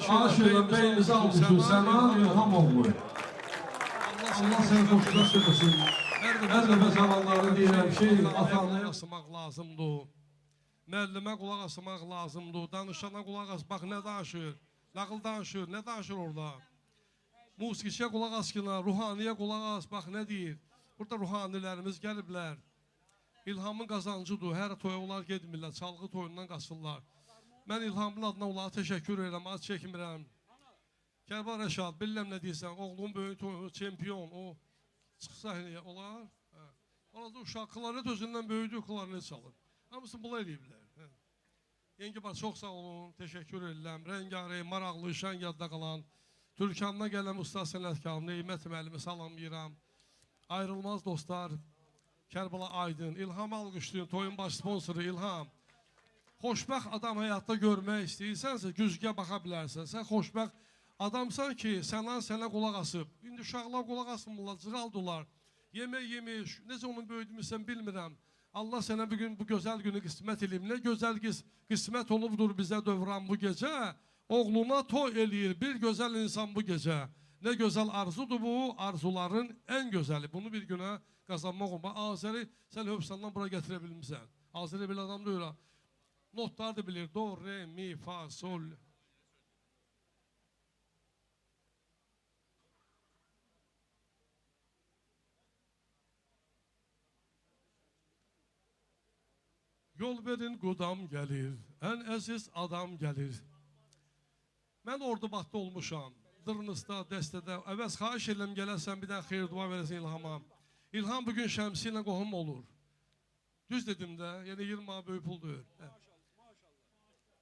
Aşırı beyimizi almışsın, Sənan İlhamoğlu. Allah səni xoşuna sürürsün. Hər dəfə zamanları deyirəm ki, atanı asmaq lazımdır. Müəllimə qulaq asmaq lazımdır. Danışana qulaq as, bax nə danışır, nağıl danışır, nə danışır orada. Musiqiçiyə qulaq as ki, ruhaniyə qulaq as, bax nə deyir. Burada ruhanilərimiz gəliblər. İlhamın qazancıdır, hər toya onlar gedmirlər, çalğı toyundan qaçırlar. Mən İlhamın adına onlara təşəkkür edirəm, az çəkmirəm. Kərban Rəşad, bilirəm nə deyirsən, oğlum böyük toyunu, çempion, o çıxsa olar. Orada uşaq klarnet özündən böyüdür, klarnet çalır. Hamısını bula ediblər. Yengi bax, çox sağ olun, təşəkkür edirəm. Rəngarəy, maraqlı, şən yadda qalan, Türkanına gələn usta sənətkarım, Neymət müəllimi salamlayıram. Ayrılmaz dostlar, Kərbala Aydın, İlham alqışlayın, toyun baş sponsoru İlham. Xoşbəxt adam həyatda görmək istəyirsənsə, güzgə baxa bilərsən. Sən xoşbəxt adamsan ki, sənə qulaq asıb. İndi uşaqlar qulaq asmırlar, cıraldılar. Yemək yemək, necə onu böyüdümüsən bilmirəm. Allah sənə bugün bu gözəl günü qismət eləyim. Nə gözəl qismət olubdur bizə dövran bu gecə. Oğluna toy eləyir bir gözəl insan bu gecə. Nə gözəl arzudur bu, arzuların ən gözəli. Bunu bir günə qazanmaq olma. Azəri sən Höbsandan bura gətirə bilmirsən. Azəri bir adam deyil ha. Notlar da bilir. Do, re, mi, fa, sol. Yol verin qudam gəlir, ən əziz adam gəlir. Mən Ordubadda olmuşam. Dırnızda, dəstədə. Əvvəz xahiş edirəm gələsən bir dənə xeyir dua verəsən İlhama. İlham bugün Şəmsi ilə qohum olur. Düz dedim də, yəni 20 böyük pul deyir.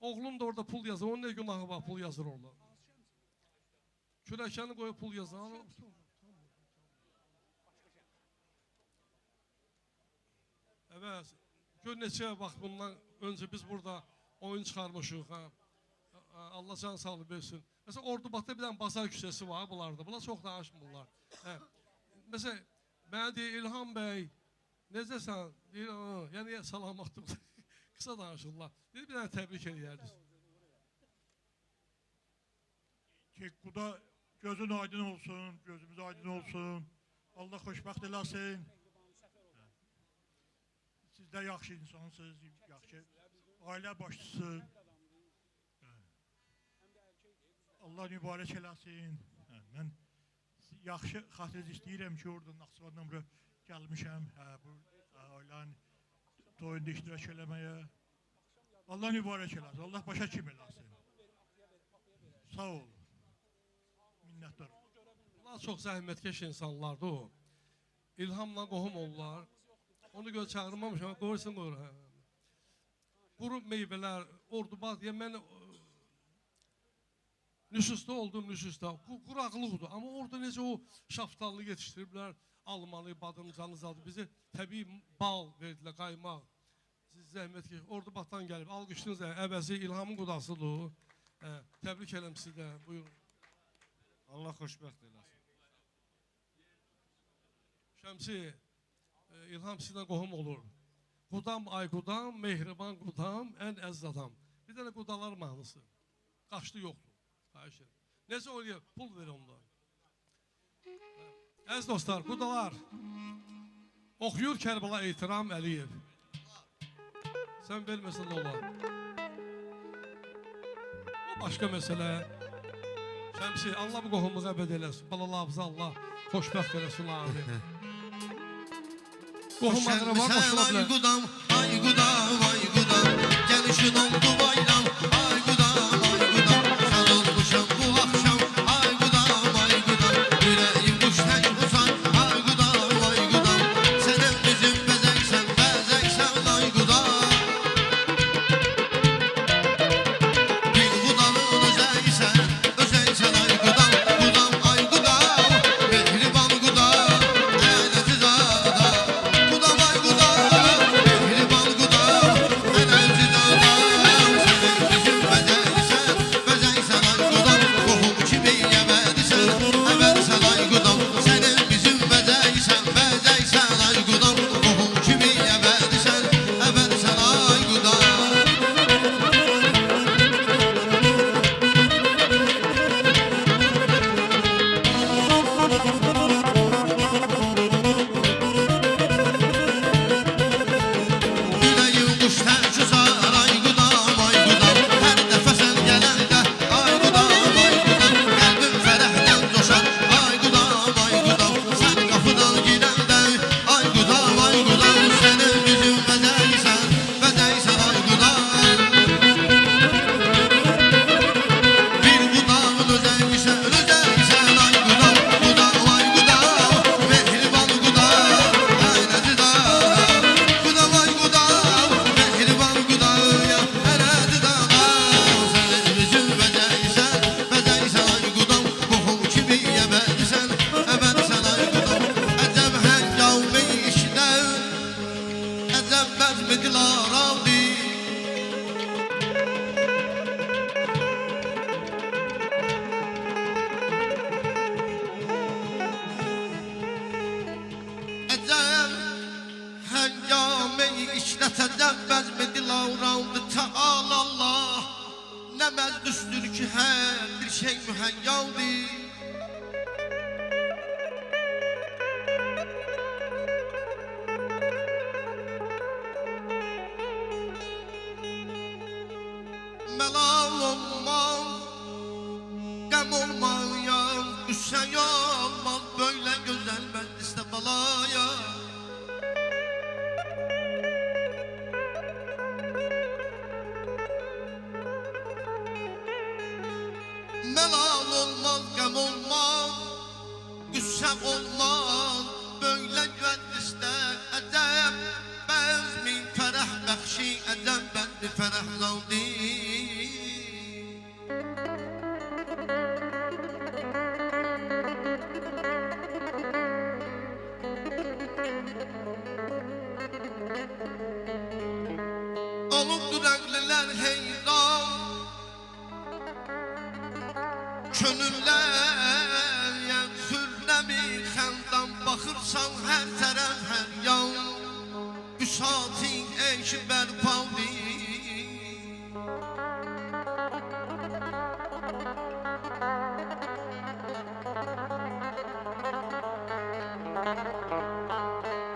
Oğlum da orada pul yazır, onun ne günahı var pul yazır orada. Kürəkəni qoyub pul yazır. Evet, gör neçə vaxt bundan öncə biz burada oyun çıxarmışıq. Allah can sağlığı versin. Mesela Ordubadda bir dənə bazar küçəsi var bunlarda. Bunlar çox danışmırlar. Mesela mənə deyir İlham bəy, necəsən? Deyir, yəni salamatdır. Kısa danışırlar. Bir dənə təbrik edərdiniz. Kekkuda gözün aydın olsun, gözümüz aydın olsun. Allah xoşbəxt eləsin. Siz də yaxşı insansınız, yaxşı ailə başçısı. Allah mübarək eləsin. Mən yaxşı xatiriniz istəyirəm ki, oradan Naxçıvandan bura gəlmişəm. Bu ailənin toyunda iştirak eləməyə. Allah mübarək eləsin. Allah başa kim eləsin. Sağ olun. Minnətdar. Bunlar çox zəhmətkeş insanlardır o. İlhamla qohum olurlar. Onu göz çağırmamışam, qoyursun qoyur. Quru meyvələr, Ordubad, mən nüsusda oldum, nüsusda. Quraqlıqdır, amma orada necə o şaftalını yetişdiriblər, almalı, badımcanı zadı. Bizi təbii bal verdilər, qaymaq. Siz zəhmətkeş, Ordubaddan gəlib, alqışdınız, əvəzi İlhamın qudasıdır. Təbrik eləm sizi də, buyurun. Allah xoşbəxt eləsin. Şəmsi, İlham sizdən qohum olur. Qudam, ay qudam, mehriban qudam, ən əziz adam. Bir dənə qudalar mahnısı. Qaçdı yoxdur. Necə oynayır? Pul ver onda. Əziz dostlar, qudalar. Oxuyur Kərbəla Eytiram Əliyev. Sən verməsən də olar. O başqa məsələ. Şəmsi, Allah bu qohumluğu əbəd eləsin. Balalarımıza Allah xoşbəxt eləsin, amin. Qohum akraba qoşula bilər. Ay qudam, ay qudam, ay qudam, gəlişin oldu bayram. Ay qudam, şad olmuşam bu axşam. Ay qudam, ürəyim quş tək uçan. Ay qudam, sənin bizim bəzəksən, ay qudam. Bir qudanın özəysən, ay qudam, ay qudam, mehriban qudam, ən əziz adam. Nəməzdüstür ki, hər bir şey mühəyyaldır. Məlal olmaz, qəm olmayan, qüssə olmaz, böyle gözəl məclisdə balaya. Melal olmaz, qəm olmaz, qüssəm olmaz, böyle güvəndistə ədəb, bəzmin fərəh bəxşi, ədəb bəndi fərəhlandi. Olubdur əqlilər heyran, könüllər sürləmi xəndan baxırsan hər tərəf hər yan, büsatin eşi bərpadır.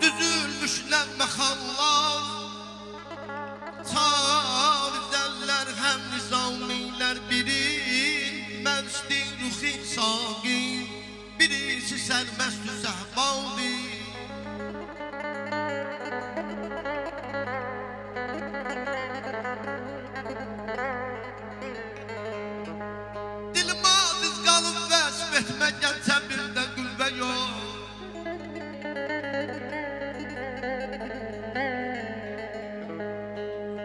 Düzülmüşlər məxallar, sərməst zəhbaldi. Dilim aziz qalıb vəsf etməkən təbirdə qüvvə yox.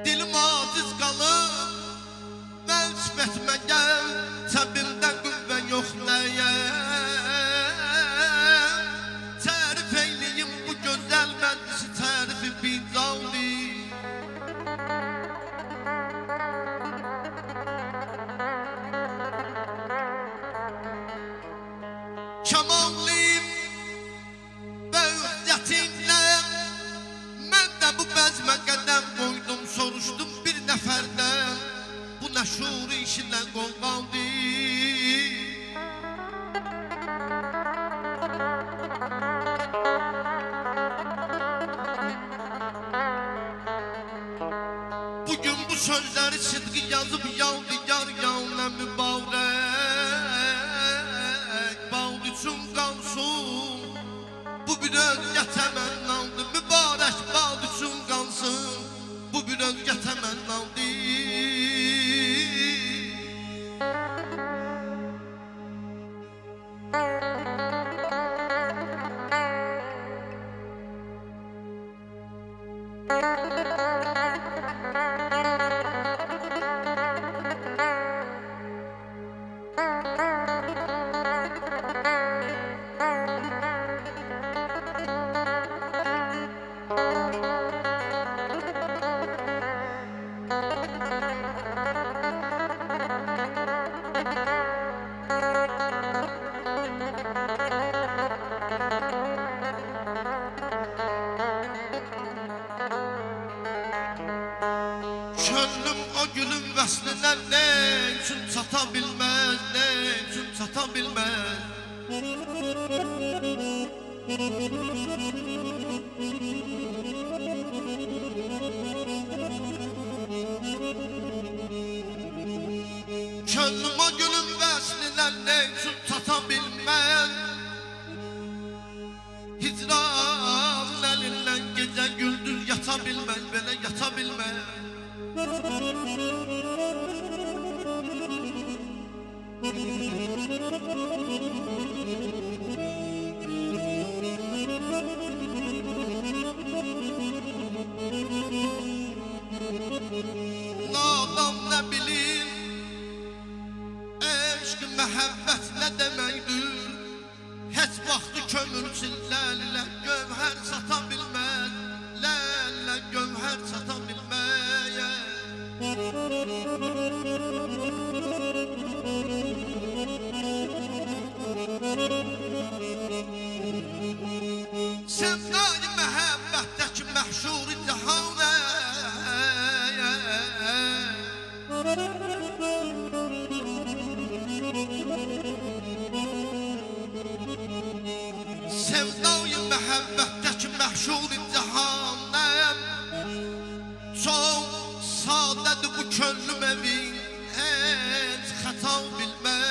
Dilim aziz qalıb vəsf etməkən təbirdə qüvvə yox nəyə. Tərif eyləyim bu gözəl məclisi tərifi bizaldi. Kamallıyım və ühdətinlə mən də bu bəzmə qədəm qoydum, soruşdum bir nəfərdən bu nə şuur işinə qol qaldı. Bugün bu sözləri sidqi yazıb yaldigar yalnə mübarək Bağlı üçün qalsın bu bir özgə təmənnaldı. Mübarək bağlı üçün qalsın bu bir özgə təmənnaldı. Könlüm o gülün vəslinə nə üçün çata bilməz, nə üçün çata bilməz. Könlüm o gülün vəslinə nə üçün çata bilməz. Hicranın əlindən gecə gündüz yata bilməz, belə yata bilməz. Nadan nə bilir, eşq, məhəbbət nə deməkdir. Heç vaxtı kömürçün lələ gövhər sata bilməz, lələ gövhər sata bilməyə. Sevdayı məhəbbətdəki məhşuri cəhanə. Sevdayı məhəbbətdəki məhşuri cəhanəm. Çox sadədir bu könlüm evin, heç xəta bilməz.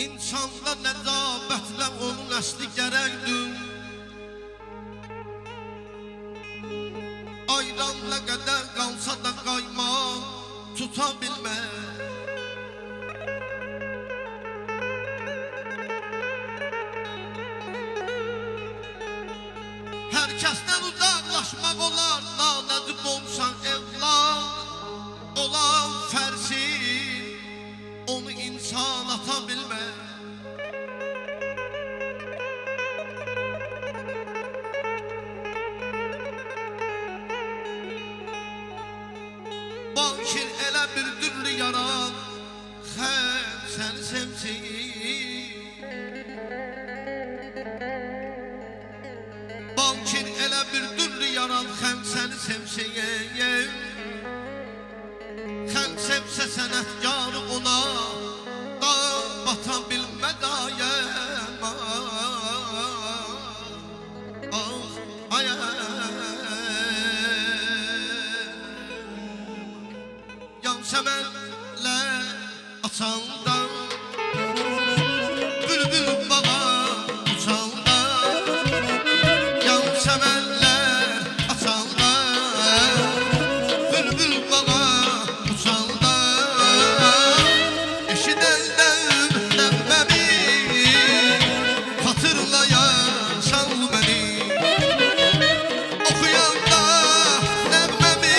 İnsanda nəcabətlə onun əsli gərəkdir. Ayranla qədər qalsa da qaymaq tuta bilməz. Hər kəsdən uzaqlaşmaq olar, nanəcib olsan evlad. Olan fərzi onu insan ata bilməz. sensin. Balkin elə bir dürlü yaran xəlq səni sevsəyə, xəlq sevsə sənətkarı ona da bata bilmədayə. Ah, ay, yan səmənlər açanda bülbül baba uçanda, yan səmənlər açanda bülbül baba uçanda, eşidəndən nəğməmi xatırlayasan məni, oxuyanda nəğməmi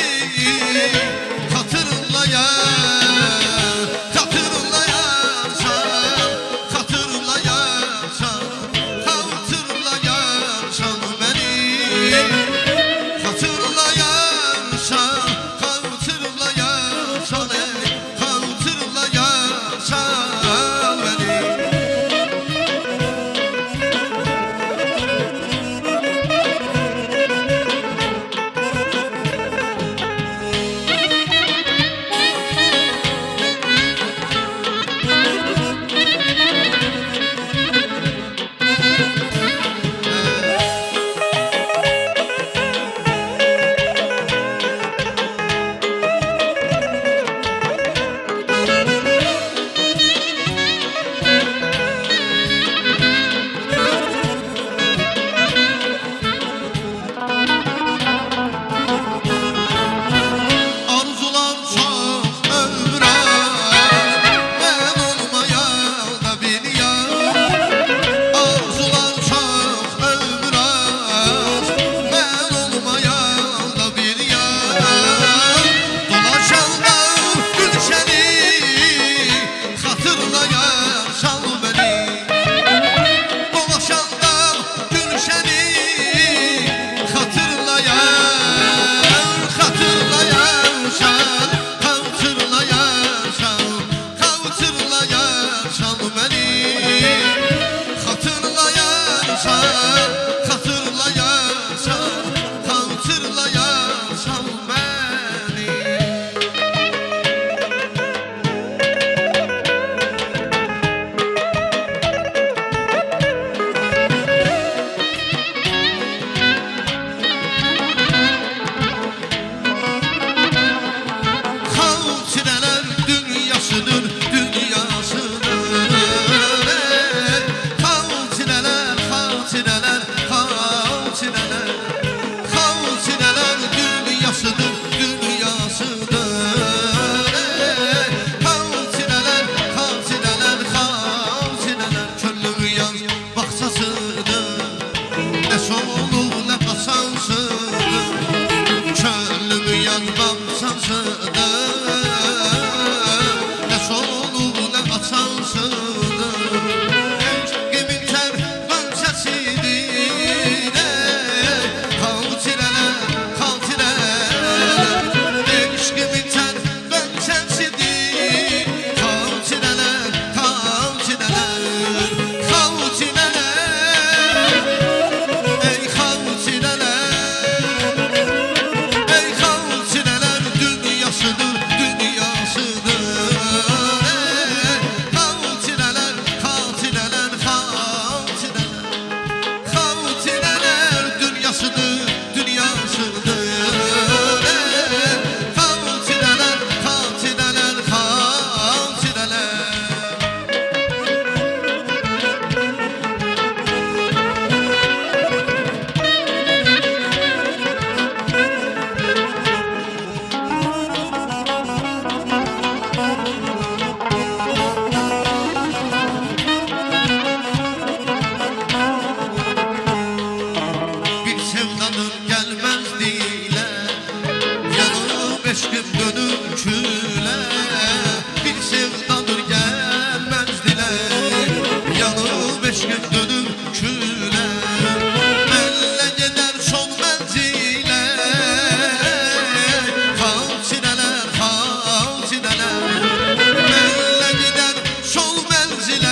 Sol menzil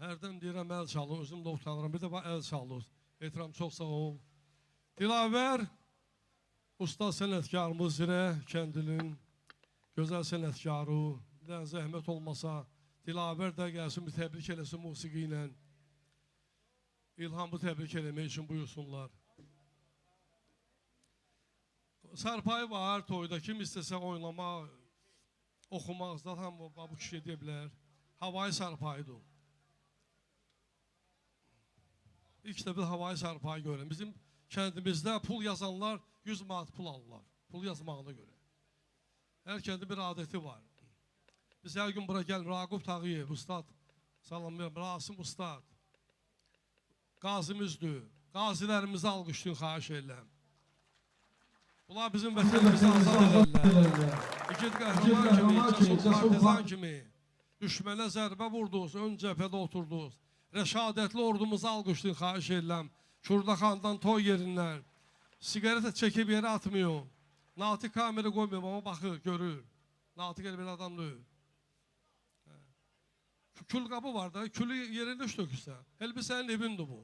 hərdən deyirəm əl çalın, özüm də utanıram. Bir də bax əl çalır. Ehtiram, çox sağ ol. Dilavər, usta sənətkarımız Zirə kəndinin gözəl sənətkarı. Bir də zəhmət olmasa, Dilavər də gəlsin, bir təbrik eləsin musiqi ilə. İlhamı təbrik eləmək üçün buyursunlar. Sarpayı var, toyda kim istəsə oynamaq, oxumaq, zaten bu kişi deyə bilər. Havayı sarpayıdır. İlk də bir havayı sarpayı görürəm. Bizim kəndimizdə pul yazanlar 100 manat pul alırlar. Pul yazmağına görə. Hər kəndə bir adəti var. Biz hər gün bura gəl, Raqub Tağıyev, ustad, salamlayam, Rasim ustad, qazimizdir. Qazilərimizi alqışlayın, xahiş edirəm. Bunlar bizim vətənimizi azad edirlər. İgid qəhrəman kimi, cəsur partizan kimi düşmənə zərbə vurdunuz, ön cəbhədə oturdunuz. Rəşadətli ordumuzu alqışlayın, xahiş edirəm. Şurdaxandan toy yerindən siqaretə çəkib yerə atmıyor. Natiq kameri qoymuyor, amma baxır, görür. Natiq elə bir adam deyil. Kül qabı var da, külü yerində tökürsən. Elbi sənin evindir bu.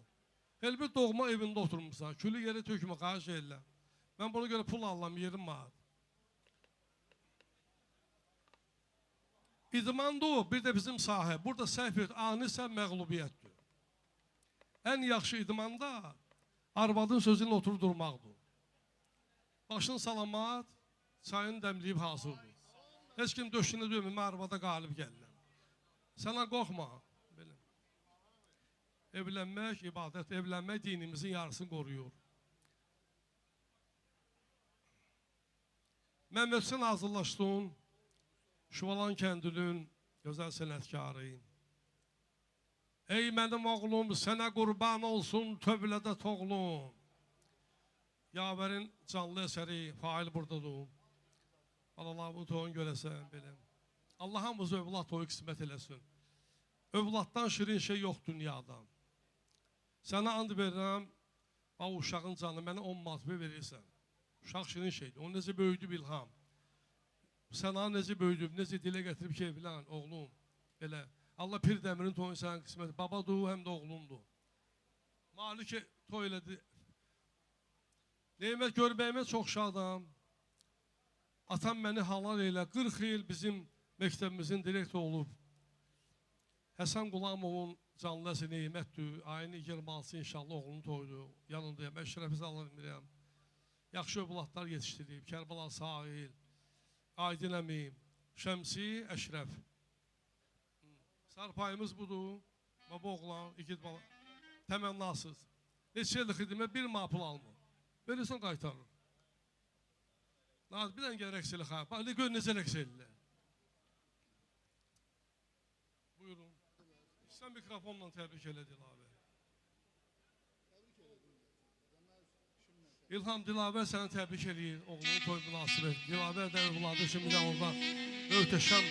Elbi doğma evində oturmuşsan, külü yerə tökmə, xahiş edirəm. Mən buna görə pul alıram, yerim var. İdmandır o, bir də bizim sahə. Burada səhv et, anisə məğlubiyyətdir. Ən yaxşı idmanda arvadın sözünlə oturub durmaqdır. Başın salamat, çayını dəmləyib hazırdır. Heç kim döşünə döymür, mən arvada qalib gəlirəm. Sənə qorxma. Evlənmək, ibadət, evlənmək dinimizin yarısını qoruyur. Mən Möhsen hazırlaşdım, Şuvalan kəndinin gözəl sənətkarı. Ey mənim oğlum, sənə qurban olsun tövlədə toğlum. Yavərin canlı əsəri, fail buradadır. Allah bu toyun görəsən, belə. Allah hamımız övlad toyu qismət eləsin. Övladdan şirin şey yox dünyadan. Sənə and verirəm, o uşağın canı, mənə 10 manat verirsən. Uşaq şirin şeydir, o necə böyüdü bilham. Sənə necə böyüdüb, necə dilə gətirib ki, bilən, oğlum, belə. Allah Pir Dəmirin toyun sənin qisməti, babadır, həm də oğlumdur. Malik toy elədi. Neymət görməyimə çox şadam. Atam məni halal elə, 40 il bizim məktəbimizin direktor olub. Həsən Qulamovun canlı əsi Neymətdir. Ayın 26-sı inşallah oğlunun toyudur. Yanındayım, Əşrəfiz alırım. Yaxşı övladlar yetişdirib. Kərbəla Sahil, Aydın Əmi, Şəmsi, Əşrəf. Sarpayımız budur. Baba oğlan, ikid bala. Təmənnasız. Neçə illik xidmət bir mapul almır. Verirsən qaytarır. Bir dənə gəl rəqs elə xayır. Bax, gör necə rəqs edirlər. Buyurun. Sən mikrofonla təbrik elə Dilavər. İlham Dilavər səni təbrik edir. Oğlunun toy münasibət. Dilavər də övladı şimdi orada möhtəşəm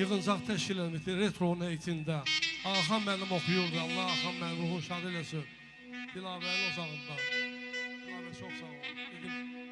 yığıncaq təşkil edilmişdir. Retronun heytində. Axan mənim oxuyurdu. Allah Axan mənim ruhun şad eləsin. Dilavərin ocağında. Dilavər çox sağ olun.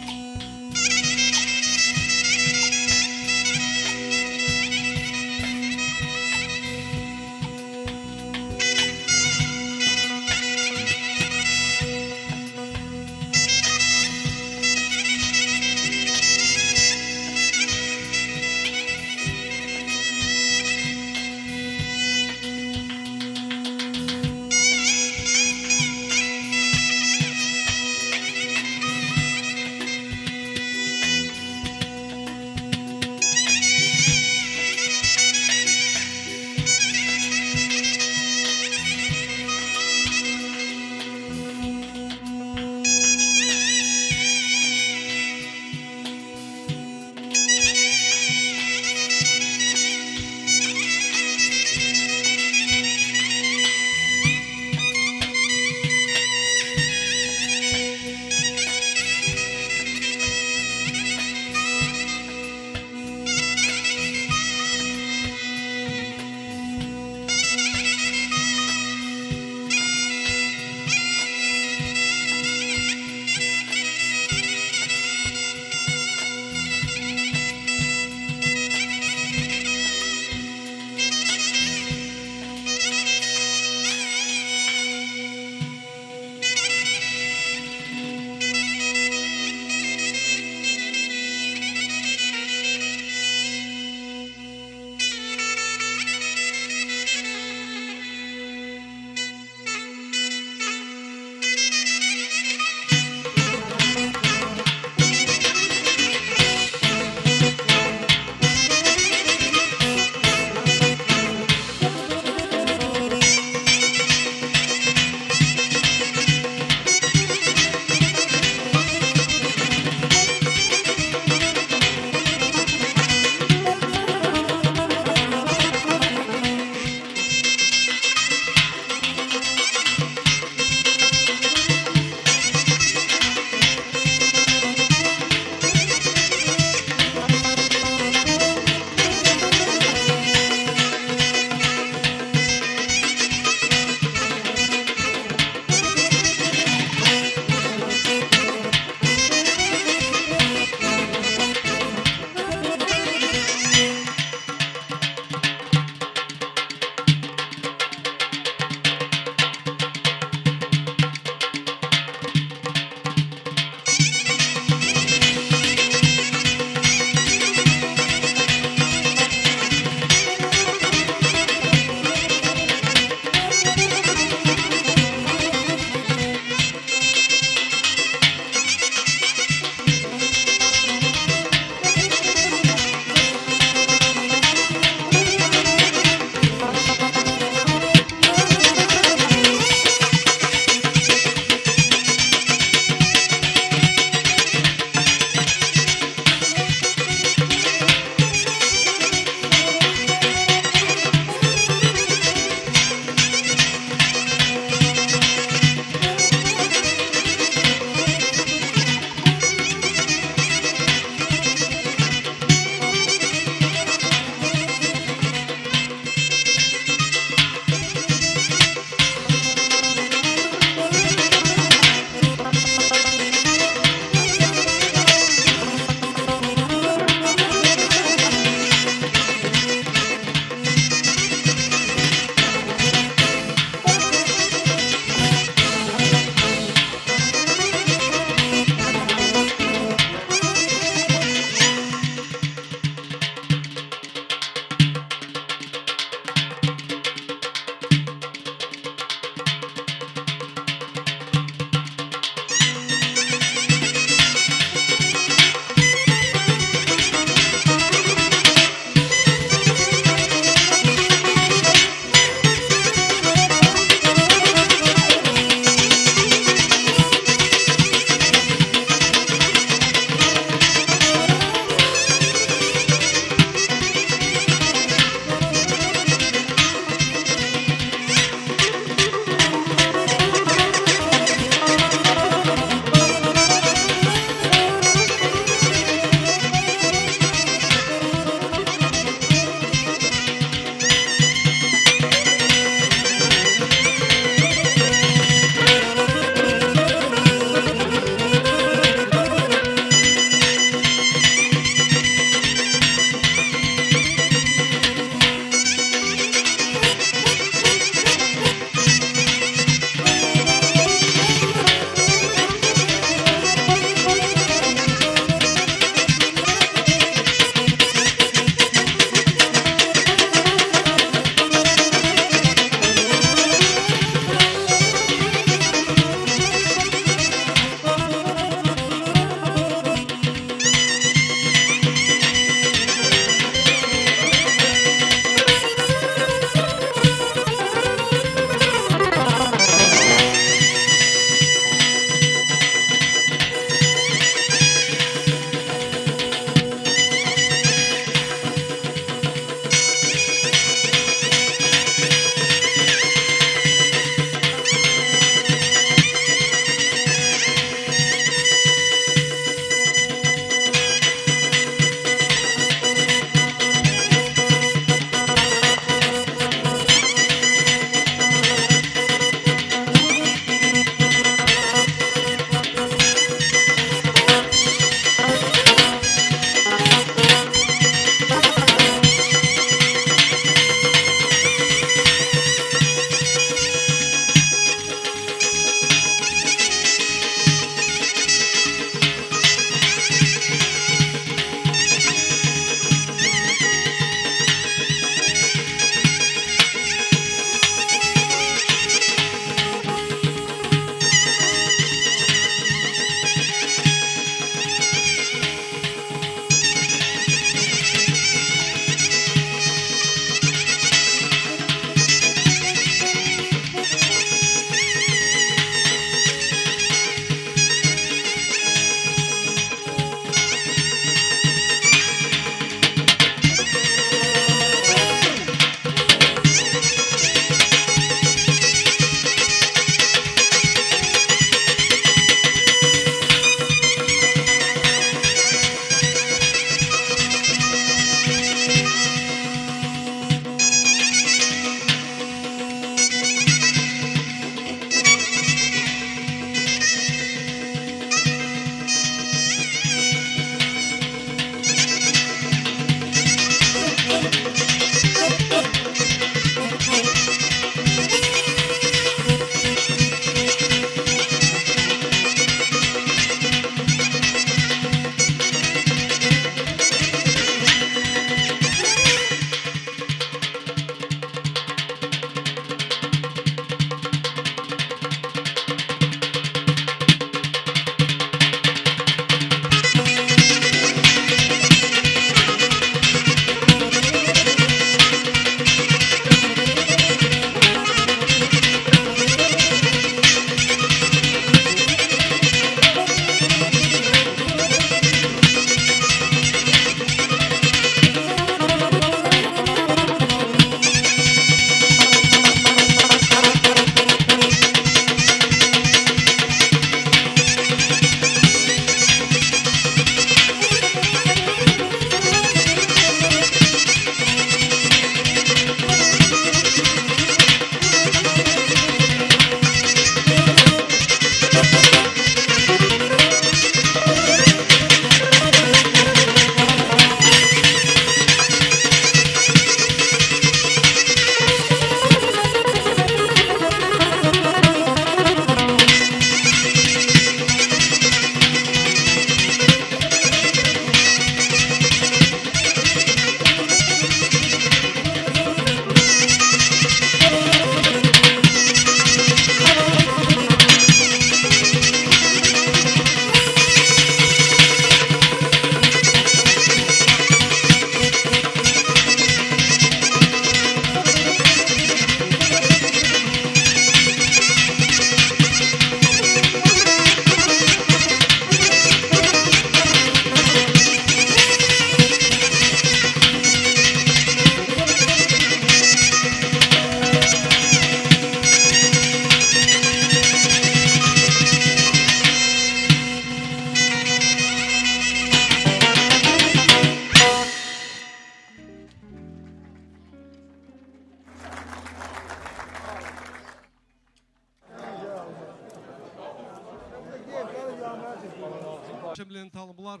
Hakim Lentalı, bunlar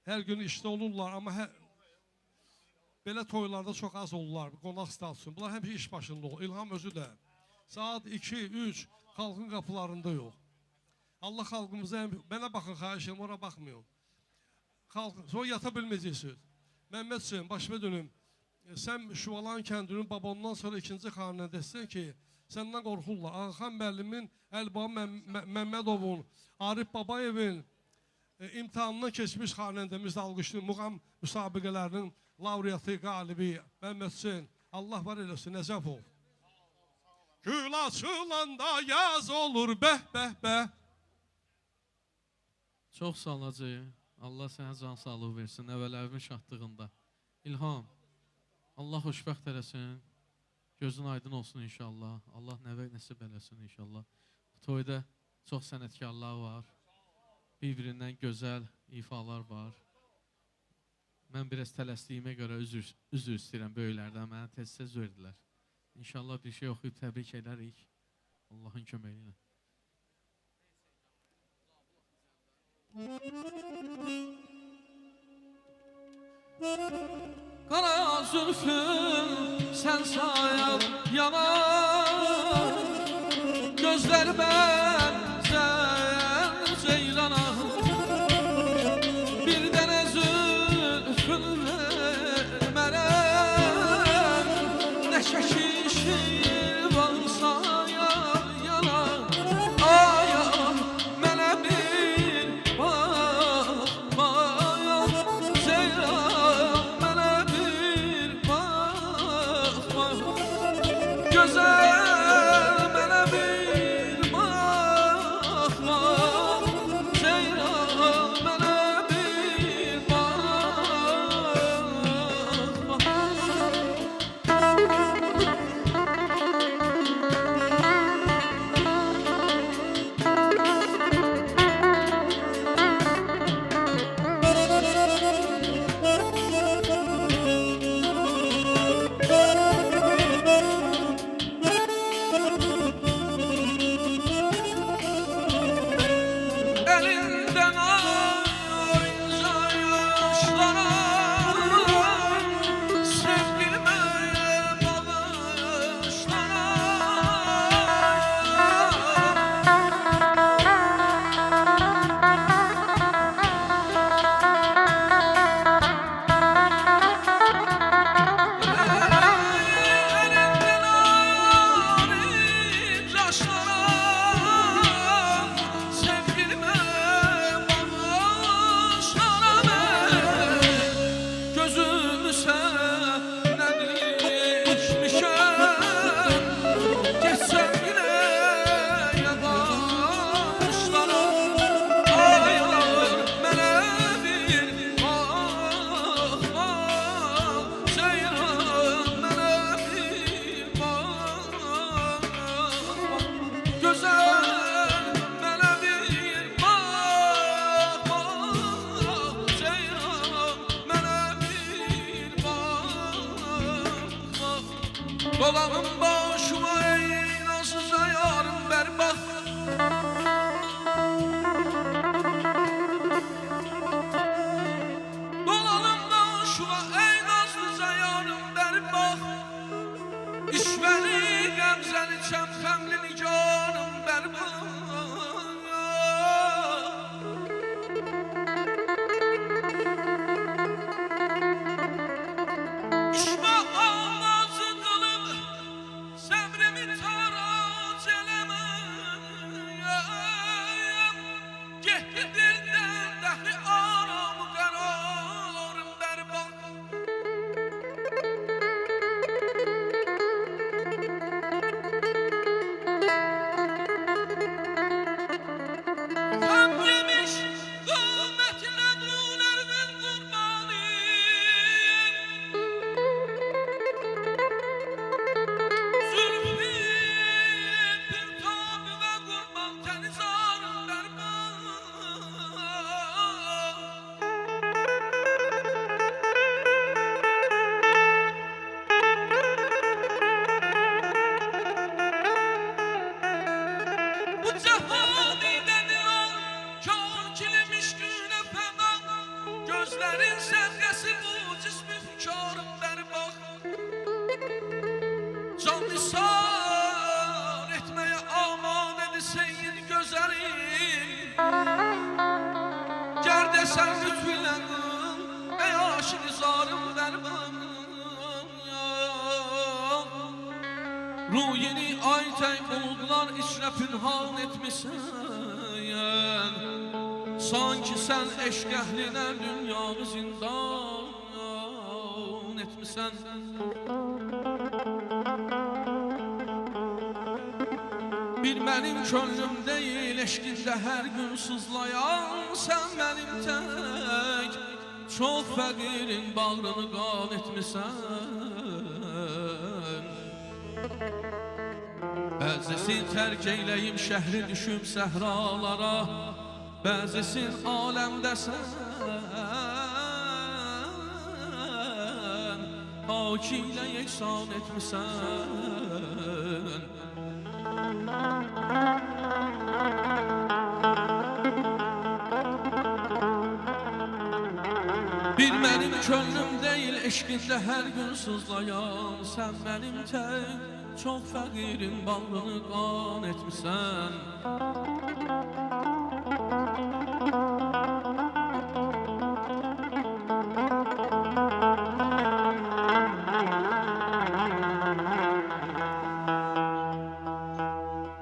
hər gün işdə olurlar, amma belə toylarda çox az olurlar, qonaq statusunu. Bunlar həmişə iş başında olur. İlham özü də saat 2-3 xalqın qapılarında yox. Allah xalqımıza, mənə baxın, xahiş edirəm, ora baxmayın. Sonra yata bilməyəcəksiniz. Məmmədciğim, başıma dönüm. Sən Şuvalan kəndinin babandan sonra ikinci xanına desən ki, səndən qorxurlar. Ağxan müəllimin, Əlbaba Məmmədovun, Arif Babayevin imtihanından keçmiş xanəndəmiz alqışlı muğam müsabiqələrinin laureatı, qalibi Məmmədciğim. Allah var eləsin, Nəcəfov. Gül açılanda yaz olur, bəh, bəh, bəh. Çox sağ ol hacı. Allah sənə can sağlığı versin, əvvələvimin şahdlığında. İlham, Allah xoşbəxt eləsin, gözün aydın olsun inşallah. Allah nəvə nəsib eləsin inşallah. Bu toyda çox sənətkarlar var, bir-birindən gözəl ifalar var. Mən biraz tələsdiyimə görə üzr istəyirəm böyüklərdən, mənə tez-tez verdilər. İnşallah bir şey oxuyub təbrik edərik, Allahın köməyi ilə. Qara zülfün sən sayar yanar, gözlər bənzər ceylana. Bir dənə zülfün ver mənə, nə şəkişir varsa yana. Aya mənə bir baxmaya, Ceylan mənə bir baxma. Gözəl mənə bir baxma, Ceylan mənə bir elinden oyunca yaşlara, sevgilime bağışlara. Elinden arif yaşlara, sevgilime bağışlara ben. Gözümü senden dikmişem, geçsem yine yavaşlara. Aylar mənə bir baxma, Ceylan mənə bir baxma. Gözəl mənə bir baxma, Ceylan mənə bir baxma. Dolanım başıma ey nasılsa yarım bərbaq. Dolanım başıma ey nazlıca yarım bərbaq. İşvəli qəmzəli çəmxəmli nigarım bərbaq. İşmə ağzı qılıb səbrimi tarac eləməyəm. Getdi dildən dəxi aramı qərarım bərbaq. Həm yemiş qümmətlə qülərinin qurbanıyım. Zülfü bir tabi və qurban tənizarım bərbaq. Bu cəhani denilen kâr kilim işküne ruxsar etməyə amadedir seyyid gözəlim. Gər desən lütfülə qıl, ey aşıq zarım dərman. Ruyini ay tək buludlar içrə pünhan etmişsən. Sanki sən eşq əhlinə dünyanı zindan etmişsən. Bir mənim könlüm deyil eşqində hər gün sızlayan. Sən mənim tək çox fəqirin bağrını qan etmişsən. Bəzisi tərk eyləyim şəhri düşüb səhralara. Bəzisin aləmdəsən, haki ilə yeksan etmişsən. Bir mənim könlüm deyil eşqində hər gün sızlayan. Sən mənim tək çox fəqirin bağrını qan etmişsən.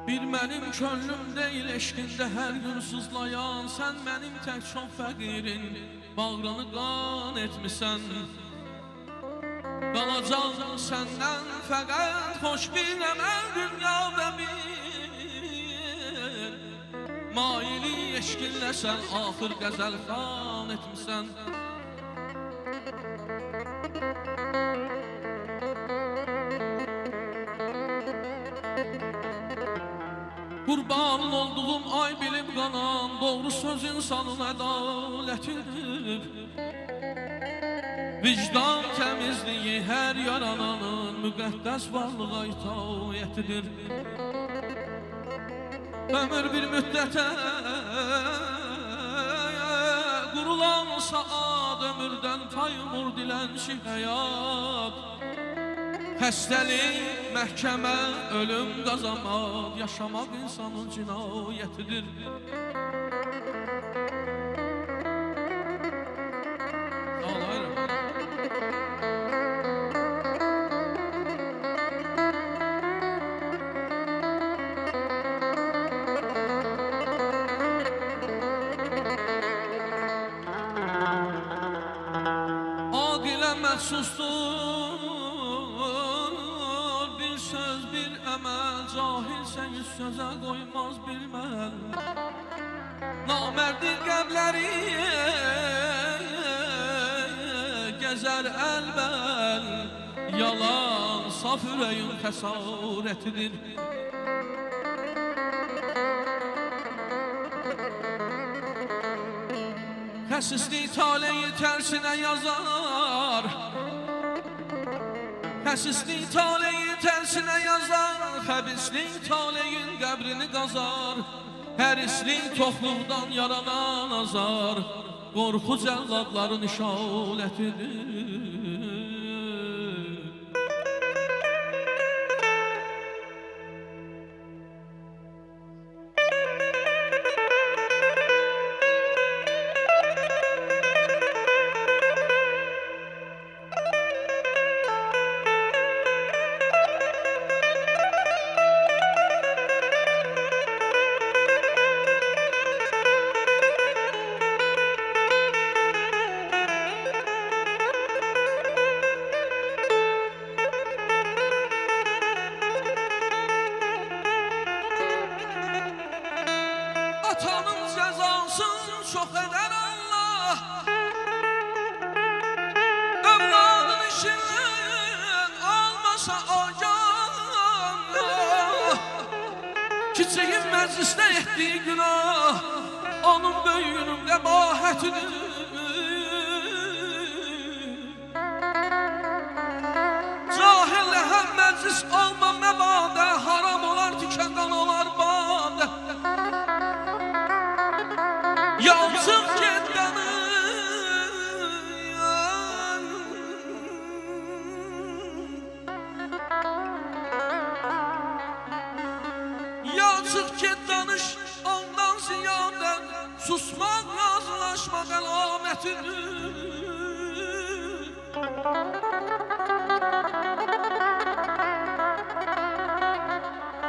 Bir mənim könlüm deyil eşqində hər gün sızlayan. Sən mənim tək çox fəqirin bağrını qan etmişsən. Qalacaq səndən fəqət xoş bir əməl dünyada bir. Maili eşqinlə sən axır qəzəl xan etmişsən. Qurbanın olduğum ay bilib qanan doğru söz insanın ədalətidir. Vicdan təmizliyi hər yarananın müqəddəs varlığa itaətidir. Ömür bir müddətə qurulan saat ömürdən taymur dilənçi həyat. Xəstəlik, məhkəmə, ölüm, qazanmaq, yaşamaq insanın cinayətidir. Aqilə məxsusdur bir söz, bir əməl. Cahilsə yüz sözə qoymaz bilməl. Namərdi qəbləri gəzər əlbəl. Yalan saf ürəyin xəsarətidir. Xəsislik taleyi tərsinə yazar. Xəsislik taleyi tərsinə yazar. Xəbislik taleyin qəbrini qazar. Hərislik toxluqdan yaranan azar. Qorxu cəlladların işalətidir. Atanın cəzasını çox edər Allah. Övladın işindən almasa acan. Kiçiyin məclisdə etdiyi günah onun böyüyünün qəbahətidir. Cahillə həm məclis alma məbadə. Haram olar tikən qan olar badə. Yazıq geddanın çıx get danış ondan ziyadə susmaq razılaşmaq əlamətidir.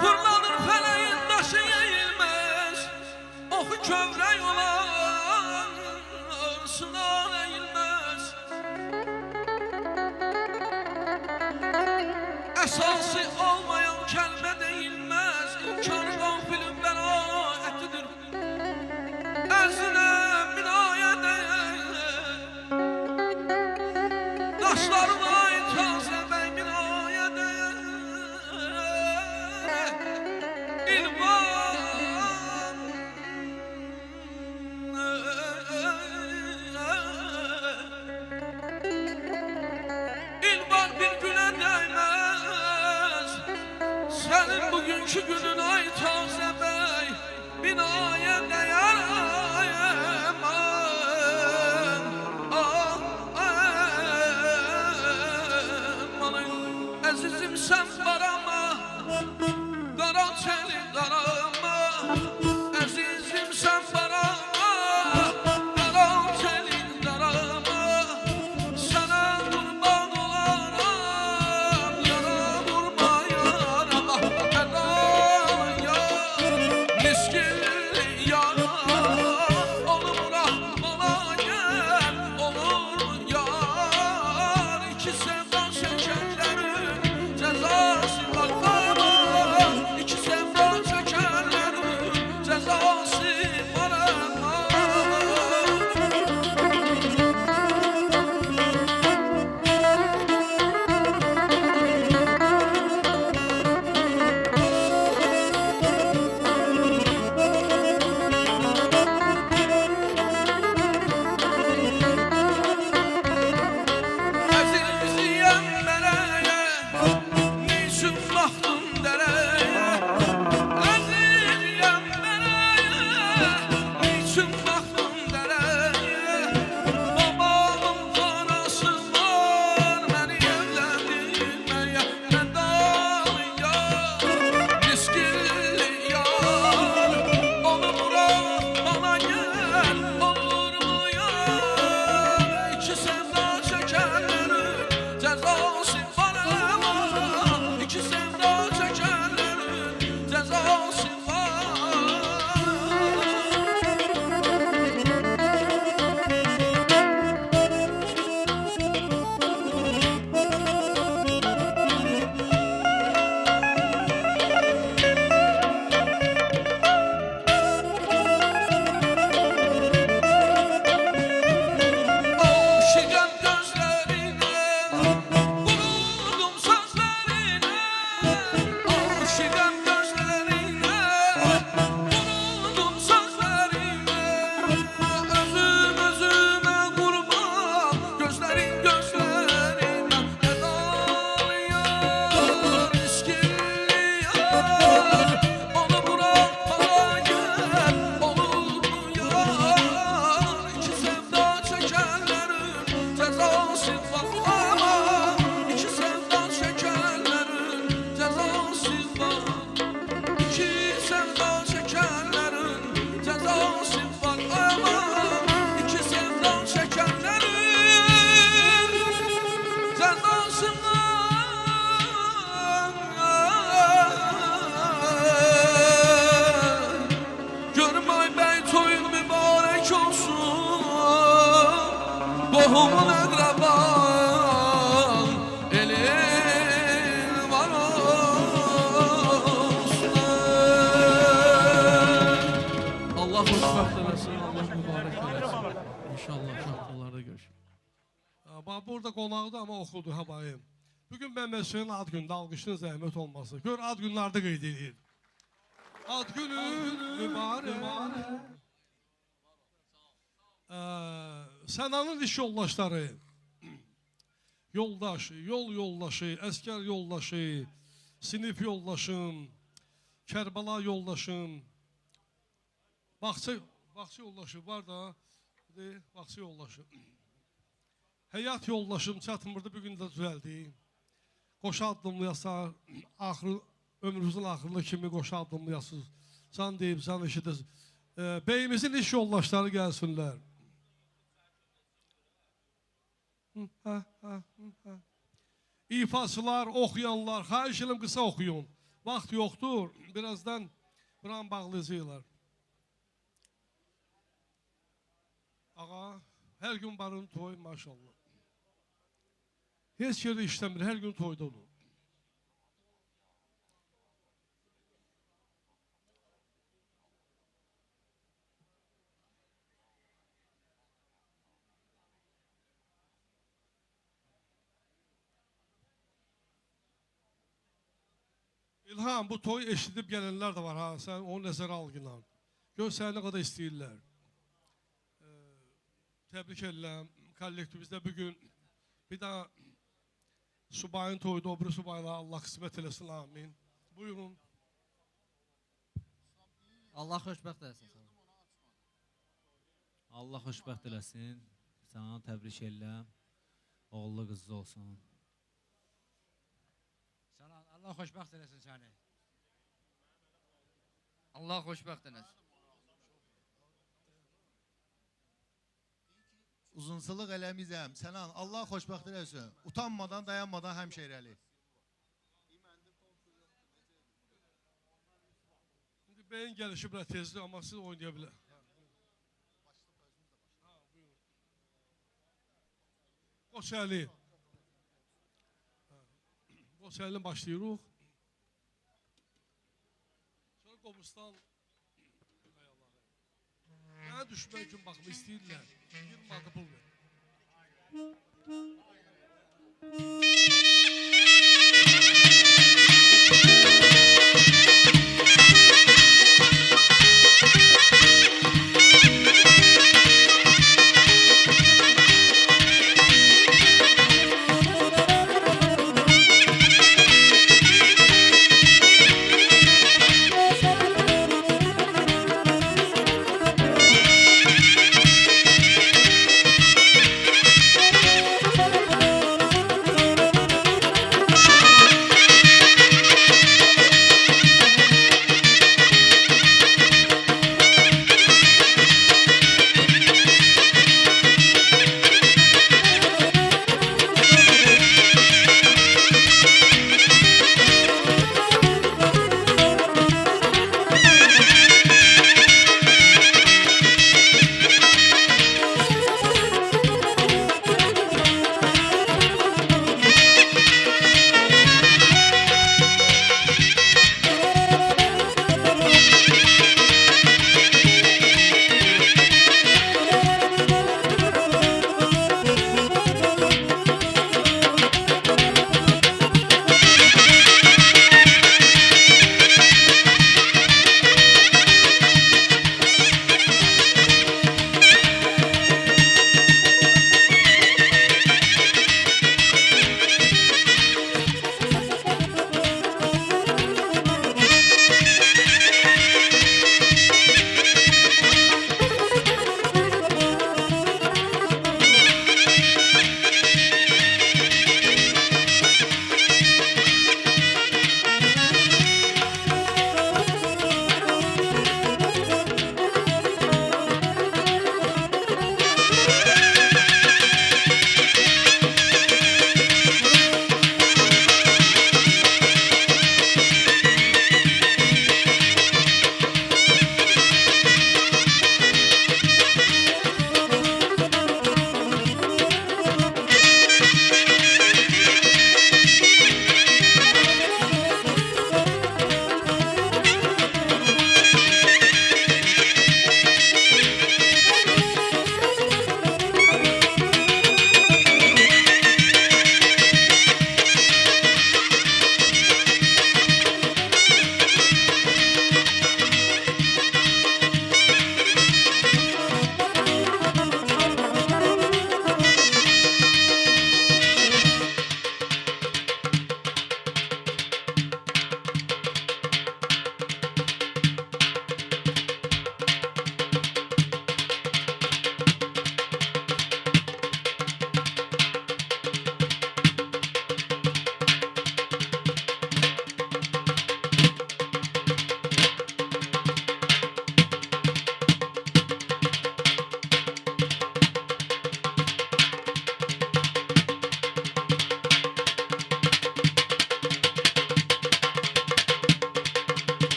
Fırlanır fələyin daşı eğilməz, oxu kövrək olan sınav eğilməz. Əsası olmayan kəlmə deyilməz, imkanı qanfilin bəraətidir. Ərzinə binaya dəyər, daşlarına itazə bəy binaya dəyər. İlvan İlvan bir güne değmez, senin bugünkü günün ay taze bey binaya değer. Azizim sen barama, qara çeli qarama. Azizim sen barama, qara çeli qarama. Sana qurban olaram, yara vurma yarama. Fədan yar, miskil yar, onu bırakmana gel, olur yar. İki sevda çekenlerin cezası var ama, iki sevda çekenlerin cezası var ama. Əzizliyəm mələyə, niçin baxdın dərəyə? Əzizliyəm mələyə, niçin baxdın dərəyə? Babamın parası var, məni evləndirməyə. Fədan yar, miskil yar, onu bırak bana gel, olur mu yar? İki sevda çekenlerin cezası var ama, iki sevda çekenlerin cezası var. Şirin gözlerine, vurdum sözlerine. Şirin gözlerine, vurdum sözlerine. Özüm özüme kurban, gözlerin gözlerine. Fədan yar, miskil yar, onu bırak bana gel, olur mu yar? İki sevda çekenlerin cezası var ama, iki sevda çekenlerin cezası var. İki sevda çekenlerin cezası var ama, iki sevda çekenlerin cezası var. Görmay bey toyun mübarek olsun, Qohumun əqraban elin var olsun. Allah xoşbəxt eləsin, Allah mübarək eləsin. İnşallah şahtalarda görüşürük. Bax, burada qonaqdır ama oxudu ha bayım. Bugün ben Mesut'un ad günündə alqışın zəhmət olması. Gör ad günlərdə qeyd edir. Ad günün mübarək. Sənanın iş yoldaşları, yoldaşı, yol yoldaşı, əskər yoldaşı, sinif yoldaşım, Kərbala yoldaşım, Baxçı yoldaşı var da, Baxçı yoldaşı. Həyat yoldaşım çatmırdı, bugün də düzəldi. Qoşa addımlayasa, ömrümüzün axırına kimi qoşa addımlayasınız. can deyib, can eşidir. Beyimizin iş yoldaşları gəlsinlər. İfaçılar, oxuyanlar, xahiş edirəm qısa oxuyun. Vaxt yoxdur, birazdan buranı bağlayacaqlar. Ağa, hər gün barın toy, maşallah. Heç yerdə işləmir, hər gün toyda olur. İlham, bu toy eşidib gələnlər də var ha, sən onu nəzərə al günah. Gör səni nə qədər istəyirlər. Təbrik edirəm, kollektivimizdə bugün bir daha subayın toyda, o biri subayla Allah qismət eləsin, amin. Buyurun. Allah xoşbəxt eləsin. Allah xoşbəxt eləsin. Sana təbrik edirəm. Oğullu qızlı olsun. Allah xoşbəxt eləsin səni. Allah xoşbəxt eləsin. Uzunsuluq eləmizəm. Sənan, Allah xoşbəxt eləsin. Utanmadan, dayanmadan həmşeyrəli. İndi beyin gəlişi biraz tezdir, amma siz oynaya bilər. Qoçəli. Qoçəlini başlayırıq. Sonra Qobustan. Mənə düşmək üçün baxım istəyirlər. 20 manata pul ver.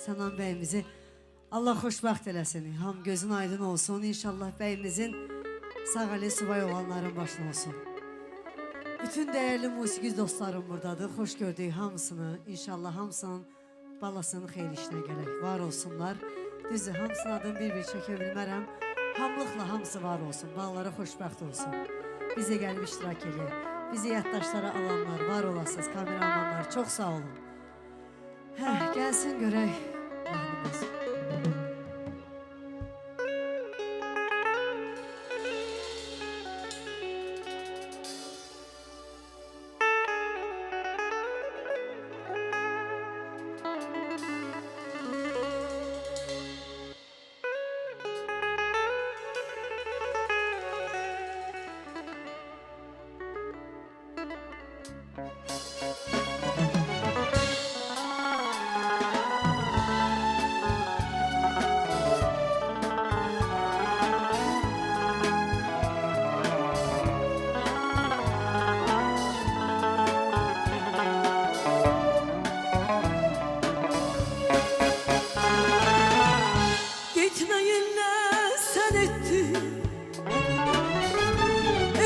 Sənan bəyimizi Allah xoşbəxt eləsin. Ham gözün aydın olsun. İnşallah bəyimizin sağ əli subay olanların başına olsun. Bütün dəyərli musiqi dostlarım buradadır. Xoş gördük hamısını. İnşallah hamısının balasının xeyir işinə gələk. Var olsunlar. Düzdür, hamısının adını bir-bir çəkə bilmərəm. Hamlıqla hamısı var olsun. Balaları xoşbəxt olsun. Bizə gəlib iştirak edək. Bizi yaddaşlara alanlar, var olasınız, kameramanlar. Çox sağ olun. Gəlsin görək. Mahnımız.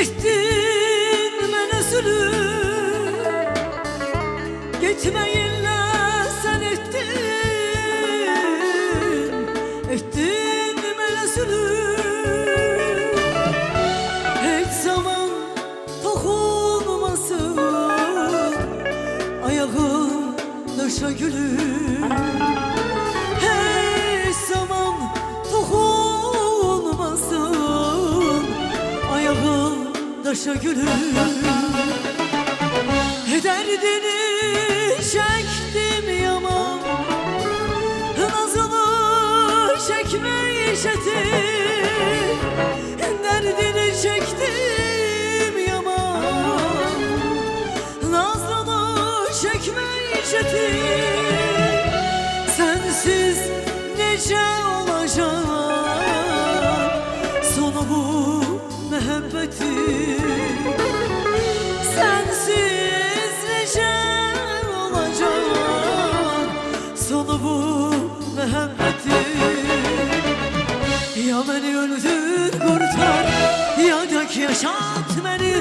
Ettin mənə zülüm, getməyinlə sən ettin mənə zülüm. Heç zaman toxunmasın ayağım daşa gülüm. Heç zaman toxunmasın ayağım daşa gülüm. Derdini çektim yaman, nazını çekmeyeceğim. Derdini çektim yaman, nazını çekmeyeceğim. Sensiz nece olacak sonu bu muhabbetin. Sensiz nece olacak sonu bu muhabbetin. Ya beni öldür kurtar ya da ki yaşat beni.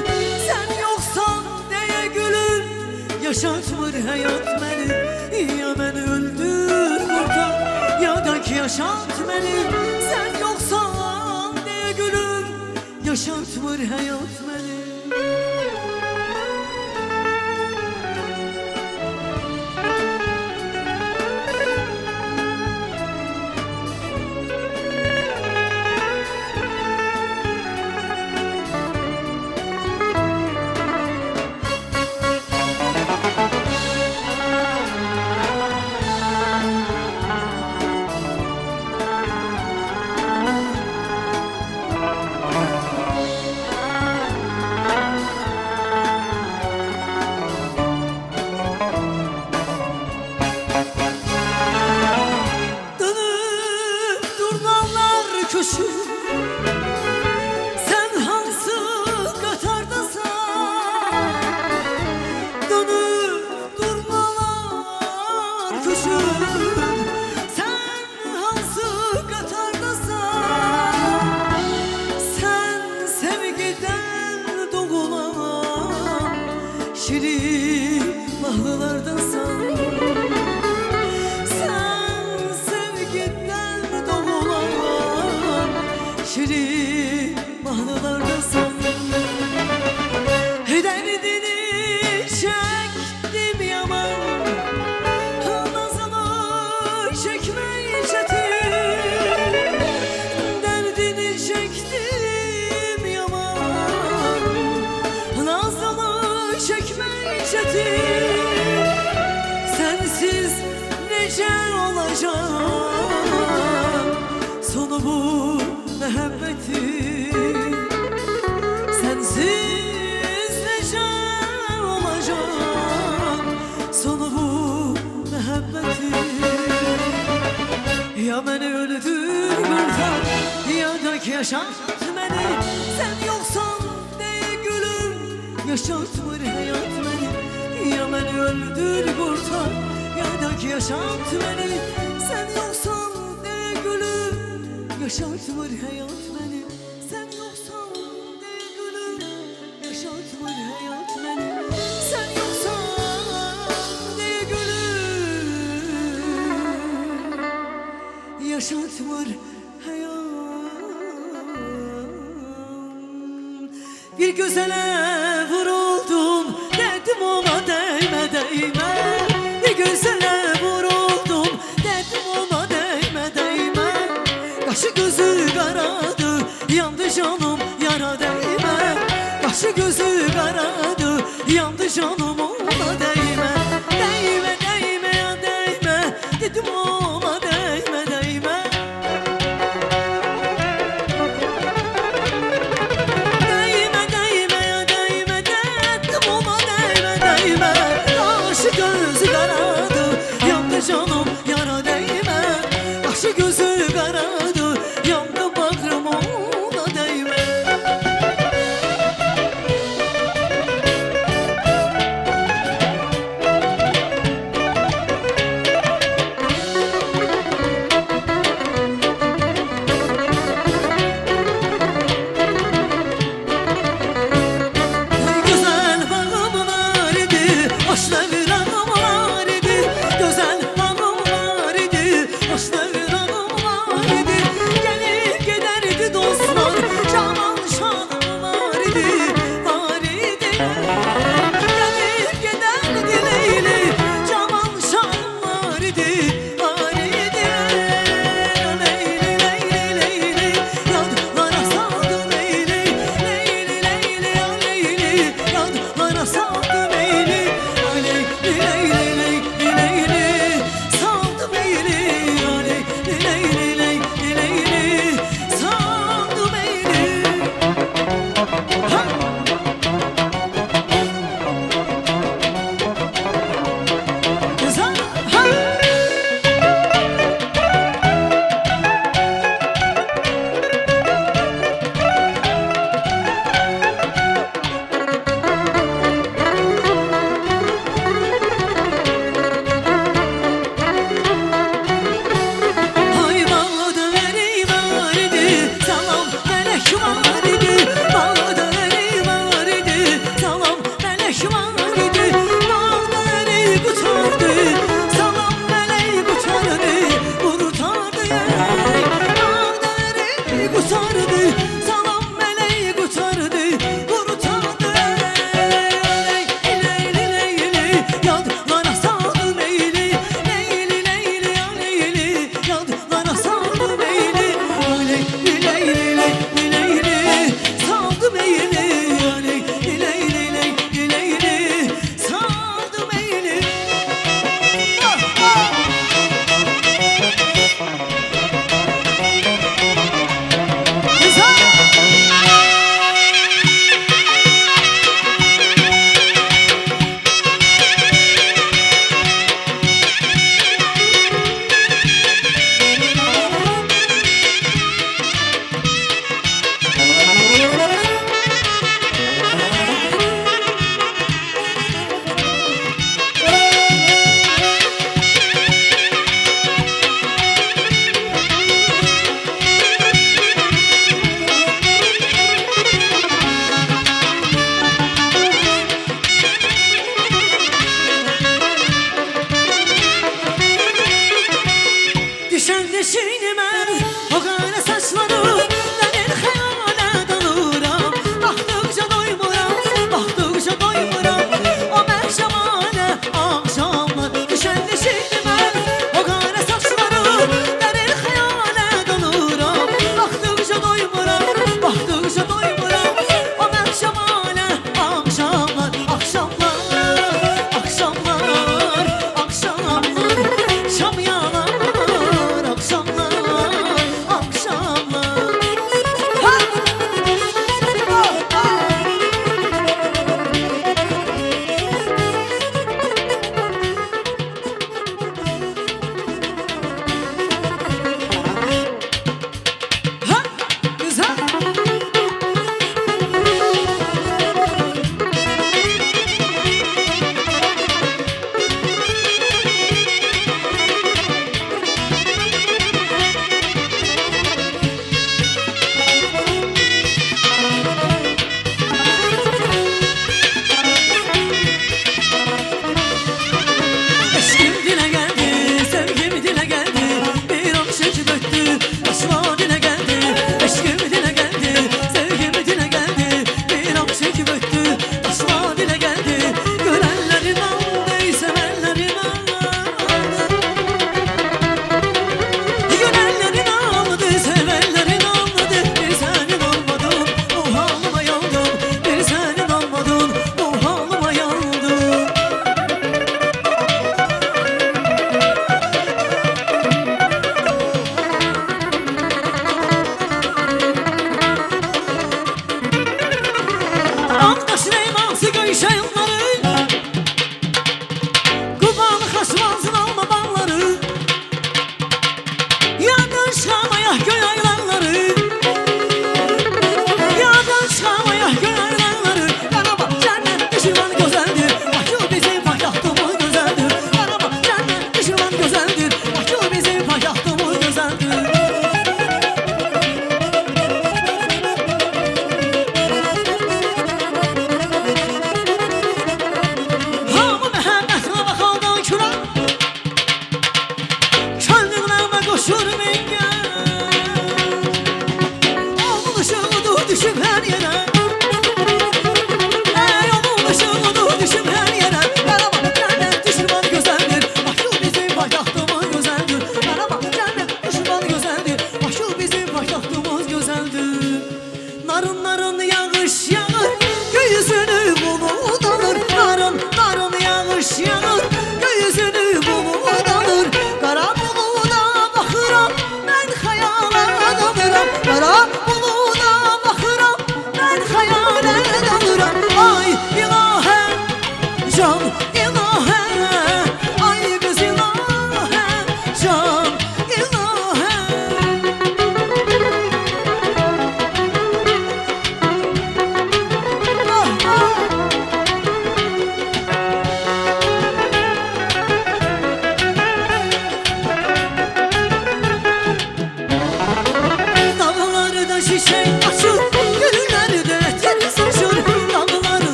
Sen yoksan diye gülüm yaşatmır hayat beni. Ya beni öldür kurtar ya da ki yaşat beni. Sen yoksan diye gülüm yaşatmır hayat beni. Sen hansı qatardasan, dönüp durmalar köşür. Sen hansı qatardasan, sen sevgiden doğulan şirin mahnılardasan. Şirin mahnılardasın. Derdini çektim yaman, nazını çekmeyeceğim. Derdini çektim yaman, nazını çekmeyeceğim. Sensiz nece olacak sonu bu muhabbetin. Sensiz nece olacak sonu bu muhabbetin. Ya beni öldür kurtar ya da ki yaşat beni. Sen yoksan diye gülüm yaşatmır hayat beni. Ya beni öldür kurtar ya hayda ki yaşat beni. Sen yoksan de gülüm, yaşatmır hayat beni. Sen yoksan de gülüm, yaşatmır hayat beni. Sen yoksan de gülüm, yaşatmır hayat. Bir güzele vuruldum, dedim ona değme değme. Bir güzele vuruldum, dedim ona değme değme. Kaşı gözü karadı, yandı canım yara değme. Kaşı gözü karadı, yandı canım ona değme. Değme değme ya değme, dedim ona değme değme. Değme değme ya değme, dedim ona değme değme. Kaşı gözü karadı, yandı canım yara değme. Kaşı gözü karadı, yandı bağrım ona değme.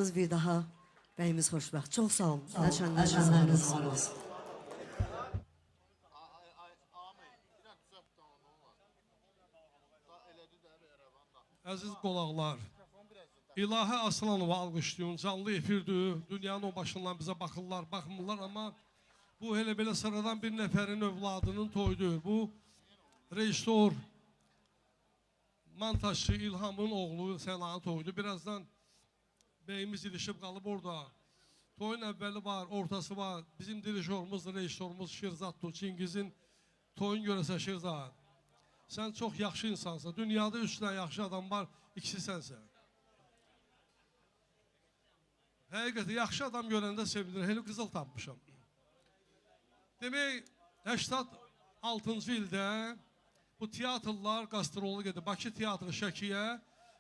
olmalısınız bir daha. Bəyimiz xoşbəxt. Çox sağ olun. Əlçənləriniz sağ olsun. Əziz qonaqlar, İlahi Aslanova alqışlayın, canlı efirdir, dünyanın o başından bizə baxırlar, baxmırlar, amma bu elə belə sıradan bir nəfərin övladının toyudur. Bu rejissor, montajçı İlhamın oğlu Sənanın toyudur. Birazdan bəyimiz ilişib qalıb orada. Toyun əvvəli var, ortası var. Bizim dirijorumuz, rejissorumuz Şirzaddır. Çingizin toyun görəsə Şirzad. Sən çox yaxşı insansın. Dünyada 3 dənə yaxşı adam var, ikisi sənsən. Həqiqətən, yaxşı adam görəndə sevinir. Hele qızıl tapmışam. Demək, 86-cı ildə bu teatrlar qastrolu gedir. Bakı teatrı Şəkiyə,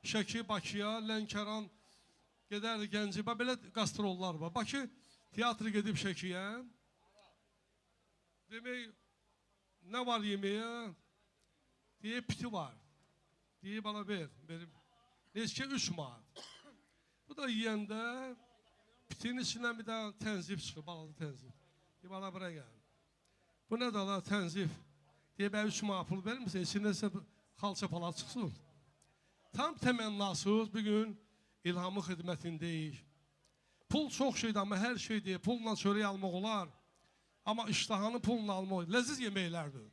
Şəki Bakıya, Lənkəran gedərdi Gəncibə. Belə qastrollar var. Bakı teatrı gedib Şəkiyə. Demək, nə var yeməyə? Diye piti var. Diye bana ver. Neçə 3 manat. Bu da yiyəndə pitinin içindən bir daha tənzif çıxır, balalı tənzif. Diye bana bura gəl. Bu nə da la tənzif? Diye mən 3 manat pul vermirsən, içindəsə xalça falan çıxsın. Tam təmənnasız bugün İlhamın xidmətindəyik. Pul çox şeydir, amma hər şey deyil. Pulla çörək almaq olar. Amma iştahanı pulla almaq olar. Ləziz yeməklərdir.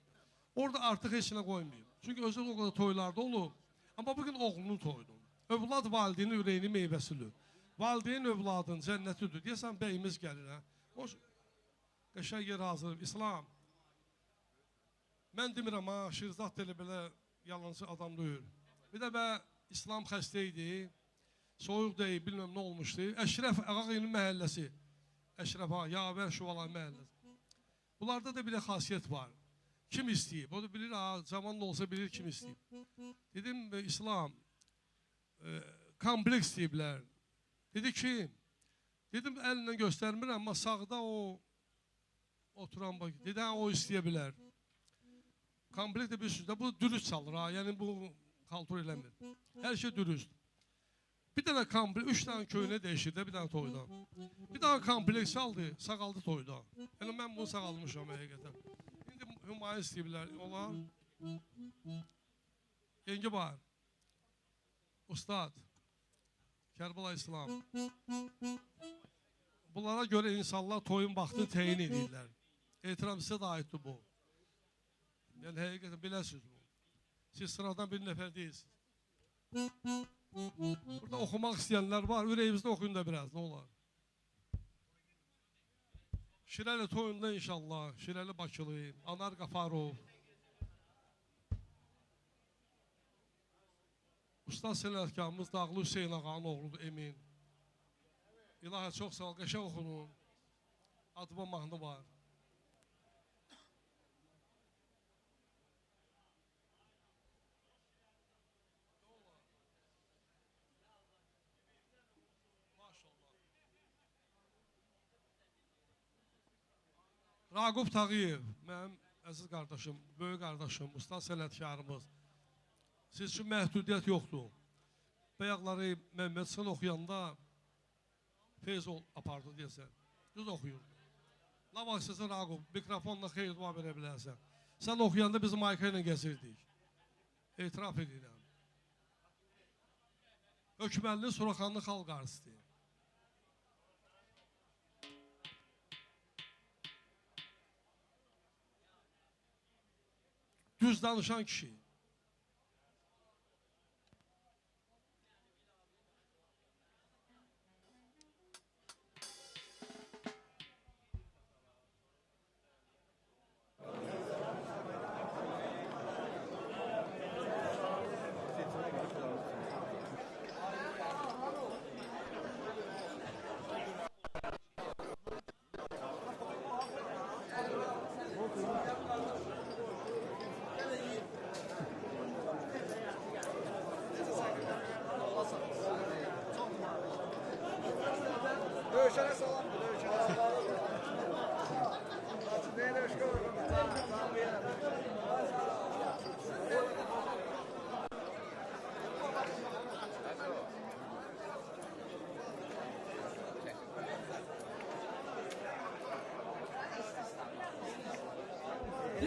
Orada artıq heç nə qoymayıb. Çünki özü o kadar toylarda olur. Ama bugün oğlunun toyudur. Övlad valideynin ürəyinin meyvəsidir. Valideyn övladın cənnətidir. Deyəsən bəyimiz gəlir. O qəşəng yer hazır. İslam. Mən demirəm ha, Şirzad da elə belə yalancı adam deyil. Bir də İslam xəstə idi. Soyuq deyil, bilməm nə olmuşdu. Əşrəf Ağağayının məhəlləsi. Əşrəf Ağa, Yavər Şuvalay məhəlləsi. Bunlarda da bir də xasiyyət var. Kim istəyib? O da bilir, zamanla olsa bilir kim istəyib. Dedim, İslam, kompleks deyiblər. Dedi ki, dedim, əlinlə göstərmir, amma sağda o oturan bak. Dedi, o istəyə bilər. Kompleks də bir sözdə, bu dürüst çalır, yəni bu xaltur eləmir. Hər şey dürüst. Bir dənə kompleks, 3 dənə köynə dəyişir də bir dənə toyda. Bir dənə kompleks çaldı, sağaldı toyda. Yəni mən bunu sağalmışam həqiqətən. Hümayun istəyirlər, onlar. Yengi var. Ustad. Kərbəla İslam. Bunlara görə insanlar toyun vaxtını təyin edirlər. Etiram sizə də aiddir bu. Yəni həqiqətən biləsiniz bu. Siz sıradan bir nəfər deyilsiniz. Burada oxumaq istəyənlər var. Ürəyimizdə oxuyun da biraz, nə olar? Şirəli toyunda inşallah, Şirəli Bakılı, Anar Qafarov, Usta sənətkarımız Dağlı Hüseyin Ağanın oğludur Emin. İlahi çox sağ ol, qəşəng oxunun, adıma mahnı var. Raqub Tağıyev, mənim əziz qardaşım, böyük qardaşım, usta sənətkarımız. Siz üçün məhdudiyyət yoxdur. Bayaqları Məhməd Sıxın oxuyanda Feyzol apardı deyəsən. Düz oxuyur. La vaxtsızı Raqub, mikrofonla xeyir dua verə bilərsən. Sən oxuyanda biz Mayka ilə gəzirdik. Etiraf edirəm. Hökməlinin Suraxanlı xalq artisti. Düz danışan kişi.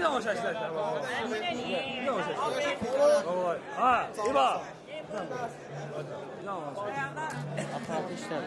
yavaş açlar. Yavaş açlar. Ha, İba. Yavaş. Atatürk işte.